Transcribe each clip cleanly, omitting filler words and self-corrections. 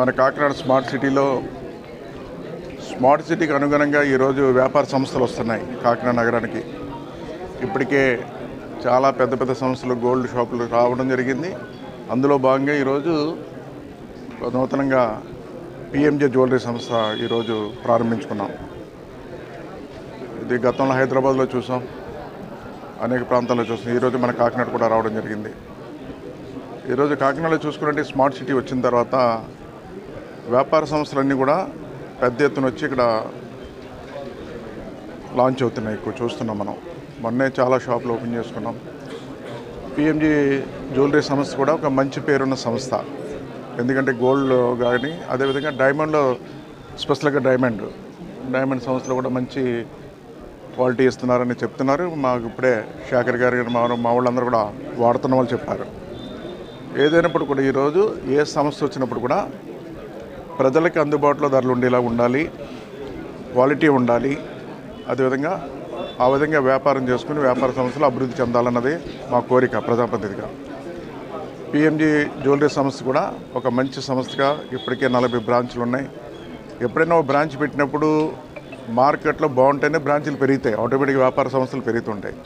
మన కాకినాడ స్మార్ట్ సిటీకి అనుగుణంగా ఈరోజు వ్యాపార సంస్థలు వస్తున్నాయి కాకినాడ నగరానికి. ఇప్పటికే చాలా పెద్ద పెద్ద సంస్థలు గోల్డ్ షాపులు రావడం జరిగింది. అందులో భాగంగా ఈరోజు నూతనంగా పిఎంజే జ్యువెలరీ సంస్థ ఈరోజు ప్రారంభించుకున్నాం. ఇది గతంలో హైదరాబాద్లో చూసాం, అనేక ప్రాంతాల్లో చూసాం. ఈరోజు మన కాకినాడ కూడా రావడం జరిగింది. ఈరోజు కాకినాడలో చూసుకుంటే స్మార్ట్ సిటీ వచ్చిన తర్వాత వ్యాపార సంస్థలన్నీ కూడా పెద్ద ఎత్తున వచ్చి ఇక్కడ లాంచ్ అవుతున్నాయి. ఎక్కువ చూస్తున్నాం మనం. మొన్నే చాలా షాపులు ఓపెన్ చేసుకున్నాం. పిఎంజీ జ్యువెలరీ సంస్థ కూడా ఒక మంచి పేరున్న సంస్థ. ఎందుకంటే గోల్డ్ కానీ, అదేవిధంగా డైమండ్లో స్పెషల్గా డైమండ్ సంస్థలో కూడా మంచి క్వాలిటీ ఇస్తున్నారని చెప్తున్నారు. మాకు ఇప్పుడే శేఖర్ గారు మా వాళ్ళందరూ కూడా వాడుతున్న వాళ్ళు చెప్పారు. ఏదైనప్పుడు కూడా ఈరోజు ఏ సమస్య వచ్చినప్పుడు కూడా ప్రజలకి అందుబాటులో ధరలు ఉండేలా ఉండాలి, క్వాలిటీ ఉండాలి. అదేవిధంగా ఆ విధంగా వ్యాపారం చేసుకుని వ్యాపార సంస్థలు అభివృద్ధి చెందాలన్నది మా కోరిక ప్రజాప్రతినిధిగా. పిఎంజీ జ్యువెలరీ సంస్థ కూడా ఒక మంచి సంస్థగా ఇప్పటికే 40 బ్రాంచ్లు ఉన్నాయి. ఎప్పుడైనా ఒక బ్రాంచ్ పెట్టినప్పుడు మార్కెట్లో బాగుంటేనే బ్రాంచీలు పెరుగుతాయి, ఆటోమేటిక్గా వ్యాపార సంస్థలు పెరుగుతుంటాయి.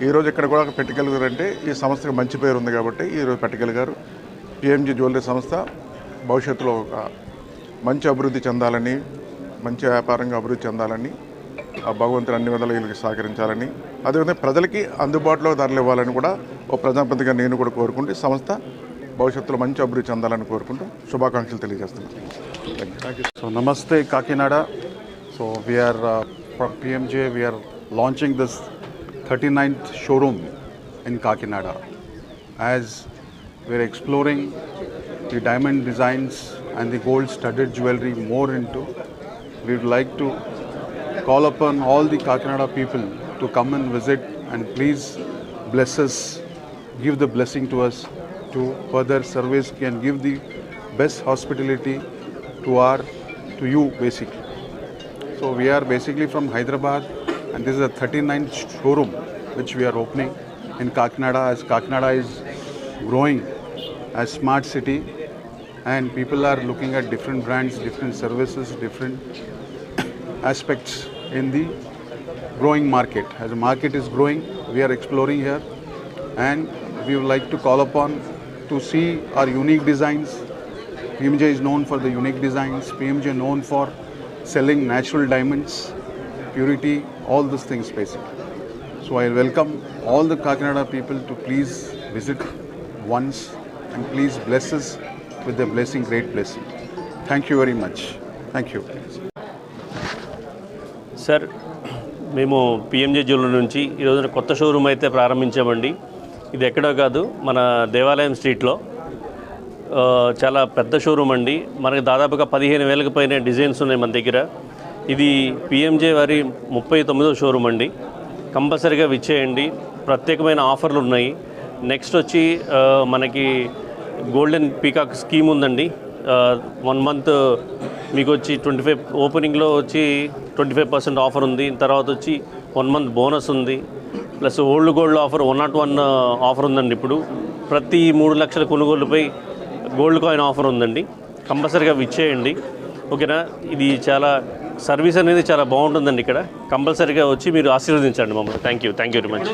ఈరోజు ఇక్కడ కూడా పెట్టగలిగారంటే ఈ సంస్థకి మంచి పేరు ఉంది కాబట్టి ఈరోజు పెట్టగలిగారు. పిఎంజీ జ్యువెలరీ సంస్థ భవిష్యత్తులో ఒక మంచి అభివృద్ధి చెందాలని, మంచి వ్యాపారంగా అభివృద్ధి చెందాలని, ఆ భగవంతుని అన్ని విధాలు వీళ్ళకి సహకరించాలని, అదేవిధంగా ప్రజలకి అందుబాటులో ధరలు ఇవ్వాలని కూడా ఓ ప్రజాప్రతినిధిగా నేను కూడా కోరుకుంటూ సంస్థ భవిష్యత్తులో మంచి అభివృద్ధి చెందాలని కోరుకుంటూ శుభాకాంక్షలు తెలియజేస్తున్నాను. So namaste Kakinada. So we are from PMJ. We are launching this 39th showroom in Kakinada. As we are exploring the diamond designs and the gold studded jewelry more into, we would like to call upon all the Kakinada people to come and visit and please bless us, give the blessing to us to further service and give the best hospitality to you basically. So we are basically from Hyderabad and this is the 39th showroom which we are opening in Kakinada, as Kakinada is growing as smart city and people are looking at different brands, different services, different aspects in the growing market. As the market is growing, we are exploring here and we would like to call upon to see our unique designs. PMJ is known for the unique designs. PMJ known for selling natural diamonds, purity, all these things basically. So I welcome all the Kakinada people to please visit once and please bless us with the blessing, great blessing. Thank you very much. Thank you. Sir, మేము PMJ jewellery నుంచి ఈరోజున కొత్త showroom అయితే ప్రారంభించామండి. ఇది ఎక్కడో కాదు, మన దేవాలయం స్ట్రీట్లో చాలా పెద్ద షోరూమ్ అండి. మనకి దాదాపుగా 15,000కి పైన డిజైన్స్ ఉన్నాయి మన దగ్గర. ఇది పిఎంజే వారి 39వ షోరూమ్ అండి. కంపల్సరీగా విచ్చేయండి. ప్రత్యేకమైన ఆఫర్లు ఉన్నాయి. నెక్స్ట్ వచ్చి మనకి గోల్డెన్ పీకాక్ స్కీమ్ ఉందండి. 1 మంత్ మీకు వచ్చి 25 ఓపెనింగ్లో వచ్చి 25% ఆఫర్ ఉంది. తర్వాత వచ్చి 1 మంత్ బోనస్ ఉంది. Plus old gold offer 101 offer ఉందండి. ఇప్పుడు ప్రతి 3 లక్షల కొనుగోలుపై గోల్డ్ కాయిన్ ఆఫర్ ఉందండి. కంపల్సరీగా విచ్చేయండి, ఓకేనా. ఇది చాలా సర్వీస్ అనేది చాలా బాగుంటుందండి ఇక్కడ. కంపల్సరీగా వచ్చి మీరు ఆశీర్వదించండి మమ్మల్ని. Thank you very much.